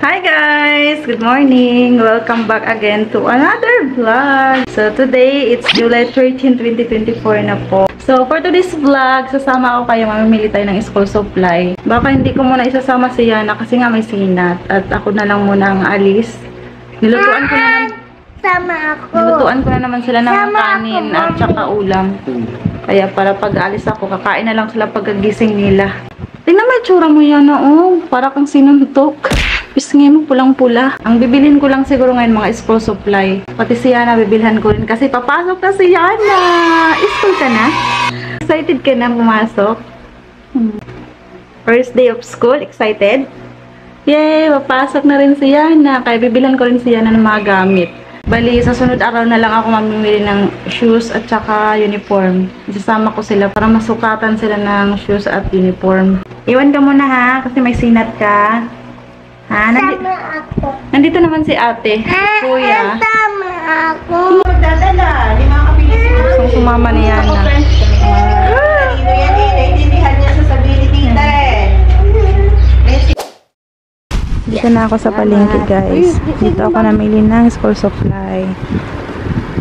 Hi guys! Good morning! Welcome back again to another vlog. So today, it's July 13, 2024 na po. So for today's vlog, sasama ako kayo, mamimili tayo ng school supply. Baka hindi ko muna isasama si Yana kasi nga may sinat. At ako na lang muna ang alis. Nilutuan ko na naman sila ng kanin at saka ulam. Kaya para pag alis ako, kakain na lang sila pagkagising nila. Tingnan mo yung tsura mo Yana, oh. Para kang sinuntok. Pisngin mo pulang-pula. Ang bibilhin ko lang siguro ngayon mga school supply. Pati si Yana bibilhan ko rin kasi papasok na si Yana. School ka na? Excited ka na pumasok? First day of school, excited? Yay! Papasok na rin si Yana. Kaya bibilhan ko rin si Yana ng mga gamit. Bali, sa sunod araw na lang ako mamimili ng shoes at saka uniform. Isasama ko sila para masukatan sila ng shoes at uniform. Iwan ka muna ha, kasi may sinat ka. Ha? Nandito naman si ate. Kuya. Sama ako. Magdadala. Di mga kapilis. So, sumama ni Yana. Kanino yan eh. Naintindihan niya sa sabili tita eh. Dito na ako sa palengke guys. Dito ako namili ng school supply.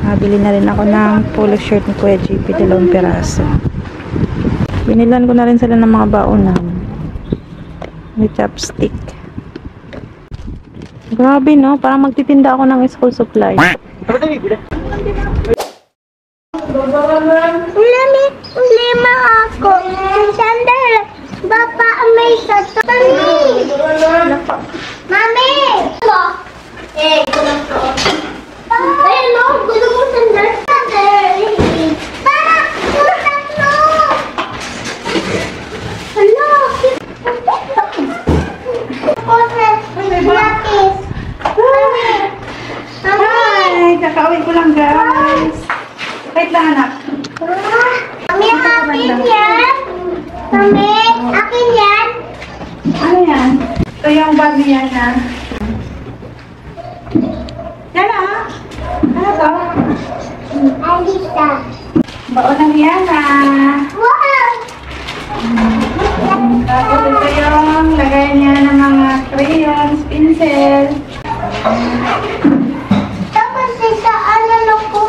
Nabili na rin ako ng polo shirt ni Kuya JP, 2 piraso. Binilan ko na rin sila ng mga baonan. May chopstick. Grabe no, parang magtitinda ako ng school supply. Lima ako. Sandal. Bapa, may sato. Mami! Eh, kulang to. Ay, no. Gusto mo sandal? Para, kulang to. Hello. Lapis. Hi! Kakauwi ko lang guys. Wait lang anak. Mami, akin yan. Mami, akin yan. Ano yan? Ito yung bag ni Yana. Yana? Ano to? Alisa. Baon ng Yana. Wow! Tapos ito yung lagay niya ng mga crayons, pencil. Tapos isa, ano ko?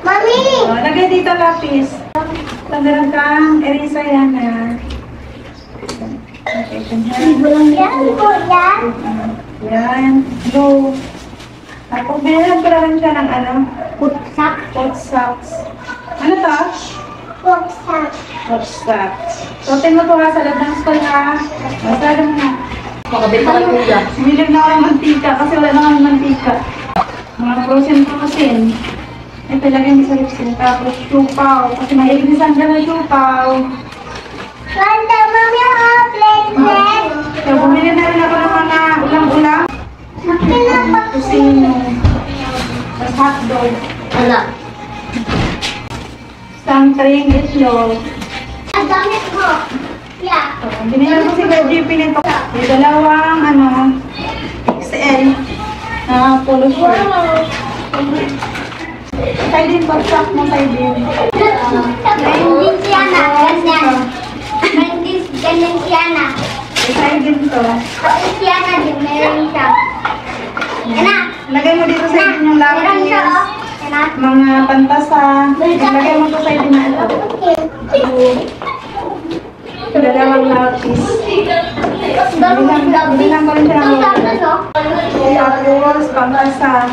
Mami! So, lagay dito lapis. Lagyan kang erisa Yana. Okay, Yan po yan. yan. Go. Tapos binilhan ko na rin siya ng ano? Putsak. Hot socks. Ano to? Putsak. Hot socks. Suotin mo to ha sa loob ng school ha. Masada mo na. Makabit ka lang kuya. Sumilip na ako ng mantika kasi wala na kami mantika. Mga frozen. Ito lagay mo sa lipsin. Tapos chupaw. Kasi maignisan ka na chupaw. Wanda, mami, blended. So, bumili na rin ako ng mga ulam-ulam. Kusino. Tapos hotdog. Wala. Sangkring itlog. Ang damit mo. Yeah. So, binili ko si GP nito. May dalawang XL na polo shirt. Side din, bagsak mo side din. Ganyan siya na. Ganyan. Ganyan siya na. Side din to. Kapit siya na din. Meron siya. Yan na. Lagay mo dito side din yung Meron siya, lapis. oh. Yan na. Mga pantasa. Lagay mo to side din na ito. Dalawang lapis. Bilang ko rin siya ng tapos pantasa.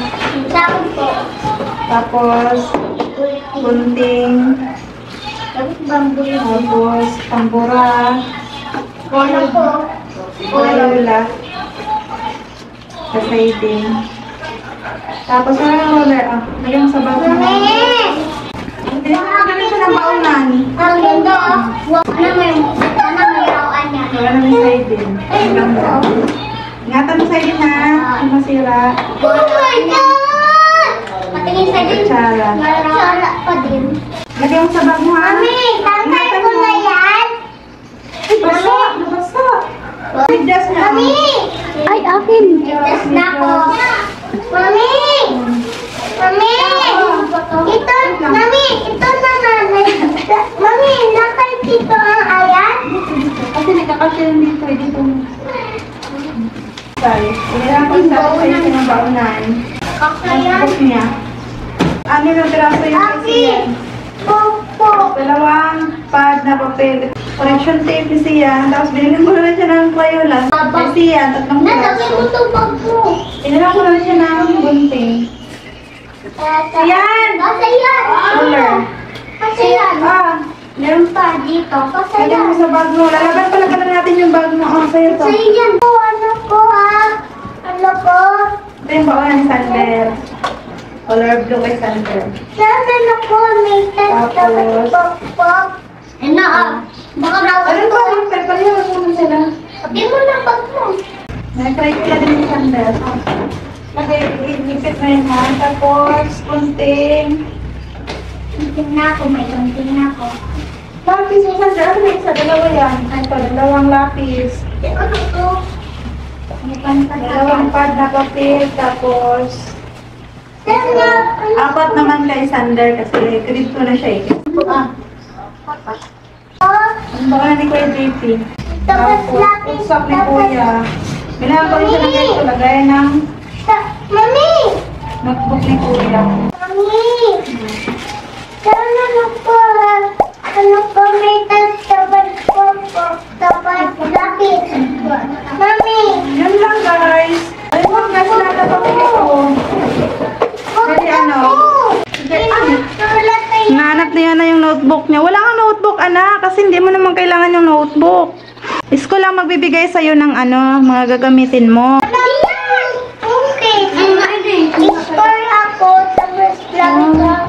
Tapos gunting. Tapos tambura. Bola. Kasaydin. Tapos ano yung roller? Lagyan mo sa bago. Bilang ko rin siya ng baunan. Ang ganda, oh. Ano may rawaan niya? Wala na may side din. Ingatan mo side din ha. Kung masira. Oh my God! Patingin sa din. Kutsara. Kutsara pa din. Lagyan mo sa bag mo ha. Mami, tangkay ko na yan. Ay, basa! Nabasa! Adjust na. Mami! Ay, akin. Just na ko. Mami! Mami! Ito, Mami! Ito na nanay. Mami, nakay dito ang ayan. Kasi nagkakasya dito. Dito. size. Kailangan ko sa size ng baunan. Kakayan. Notebook niya. Ano yung piraso yung Papi. siya? Popo. Dalawang pad na papel. Correction tape ni siya. Tapos binili ko na siya ng Crayola. Ay siya, tatlong Natapin mo piraso. itong bag mo. Binila ko na siya ng gunting. Ayan! Kasayan. Color. Kasayan. Ah, meron Pa dito. Lagyan mo Kasayan. sa bag mo. Lalaban pala natin yung bag mo. Oh, sa'yo to. Kasayan. Ano ko ha? Ano ko? Ito yung baunan ni Sander. Color blue kay Sander. Sana na ko may test Tapos? pop. Ano ah? Baka Ano ba? Yung pagpaliwan mo na sila. Sabi mo na bag mo. Nag-try ko din ni Sander. Nag-ipit na yun ha. Tapos, kunting. Kunting na ako. May kunting na ako. Lapis mo Sander. Ano ba isa? Dalawa yan. Ito, dalawang lapis. Ano to? Dalawang pad na papel. Tapos, Sana. apat naman kay Sander kasi grade 2 na siya eh. Ah, ang baka na ni Kuya JP. Tapos lapis. Usap ni Kuya. Kailangan ko rin siya ng ganito. Lagay ng Mami! notebook ni Kuya. Mami! Sana na po ano po may test tapos lapis. Mami! Yan lang guys. Ayun lang guys na napapili ko. Pwede ano? Sulat tayo. Nahanap niya na yung notebook niya. Wala kang notebook, anak. Kasi hindi mo naman kailangan yung notebook. School lang magbibigay sa'yo ng ano, mga gagamitin mo. Ayan! Okay. Score ako tapos lang sulat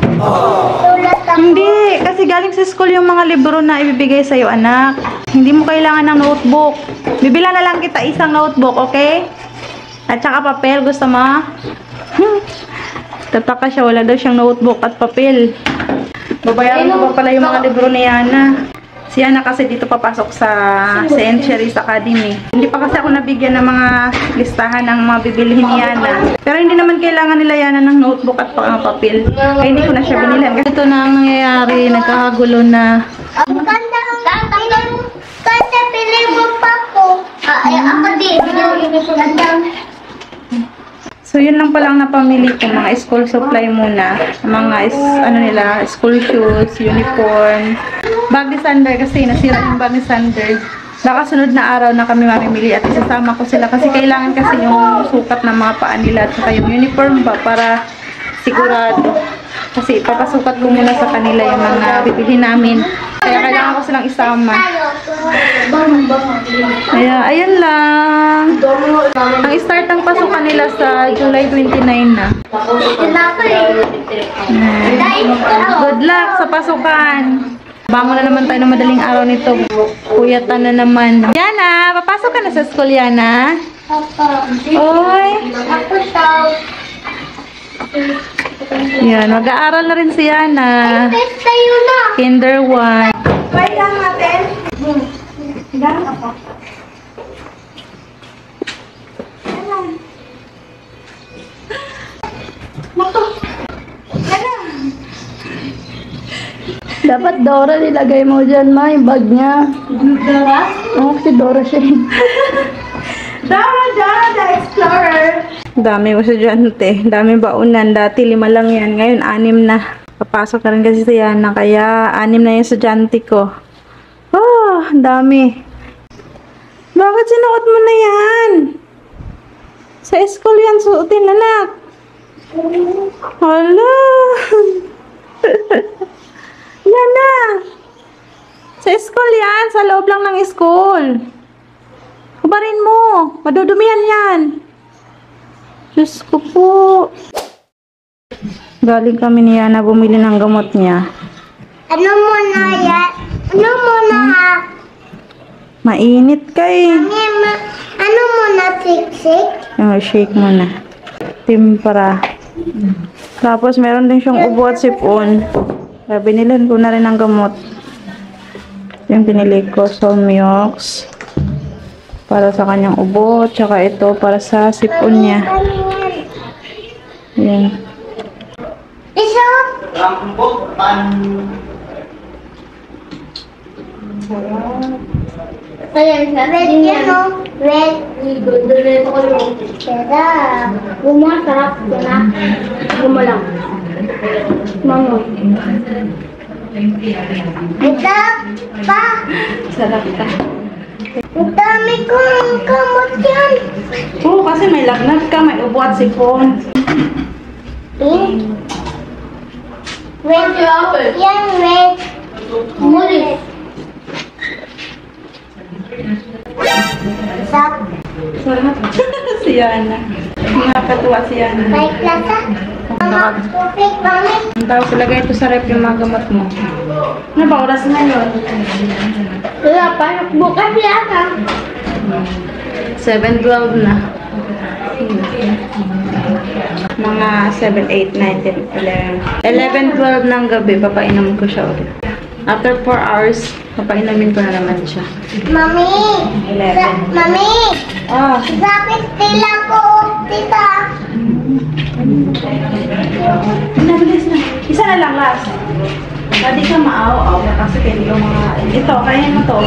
ako. Hindi, kasi galing sa school yung mga libro na ibibigay sa'yo, anak. Hindi mo kailangan ng notebook. Bibilan na lang kita isang notebook, okay? At saka papel, gusto mo? Tataka siya, wala daw siyang notebook at papel. Babayaran ko pa pala yung mga libro ni Yana. Si Yana kasi dito papasok sa Centuries Academy. Hindi pa kasi ako nabigyan ng mga listahan ng mga bibilihin ni Yana. Pero hindi naman kailangan nila Yana ng notebook at papel. Kaya hindi ko na siya binili. Ito na ang nangyayari, nagkakagulo na. Ang ganda ang kanta pili mo pa ko. Ay, ako din. Ganda. So, yun lang palang napamili ko. Mga school supply muna. Mga ano nila, school shoes, uniform. Bag ni Sander kasi nasira yung bag ni Sander. Baka sunod na araw na kami mamimili at isasama ko sila kasi kailangan kasi yung sukat ng mga paa nila at saka yung uniform ba para sigurado. Kasi ipapasukat ko muna sa kanila yung mga bibili namin. Kaya kailangan ko silang isama. Kaya, ayun lang. Ang start ng pasukan nila sa July 29 na. Good luck sa pasukan. Bangon na naman tayo ng madaling araw nito. Kuyatan na naman. Yana, papasok ka na sa school, Yana. Oy. Ako daw. Yan, mag-aaral na rin si Yana. Test tayo na. Kinder 1. Try lang natin. Higaan ako. Dapat Dora nilagay mo dyan, ma, yung bag niya. Dora? Oo, si Dora siya. Dora, the Explorer! Dami estudyante. Dami baunan. Dati 5 lang yan. Ngayon 6 na. Papasok na rin kasi si Yana. Kaya 6 na yung estudyante ko. Oh, dami. Bakit sinuot mo na yan? Sa school yan suotin, anak. Hala. Yana. Sa school yan. Sa loob lang ng school. Kubarin mo. Madudumihan yan. Diyos ko po. Galing kami ni Yana bumili ng gamot niya. Ano muna yan? Ano muna ha? Mainit kay. Ano muna siksik? Shake mo na. Timpara. Tapos meron din siyang ubo at sipon. Kaya binilan ko na rin ng gamot. Yung binili ko, Solmiox. Para sa kanyang ubo. Tsaka ito para sa sipon niya. Yan. Iso? Red yan, no? Red. Sarap. Gumawa, sarap. Gumalang. Mamo. Sarap pa. Sarap ka. Ang dami kong kamot yan. Oo, kasi may lagnat ka, may ubo at sipon. Red. Yan, red. Muli. Sarap. Sarap. Si Yana. Nakakatuwa si Yana. May klasa. Mga tubig, mami. Tapos ilagay ito sa rep yung mga gamot mo. Ano ba oras na yun? Wala pa. Bukas yata. 7:12 na. Mga 7, 8, 9, 10, 11. 11:12 ng gabi, papainom ko siya ulit. After 4 hours, papainumin ko na naman siya. Mami. 11. Mami. Ah, Bakit tila ko, tita? pinabilis na. Isa na lang last. Hindi ka maaw-aw kasi kayo yung mga... Ito, kaya mo to.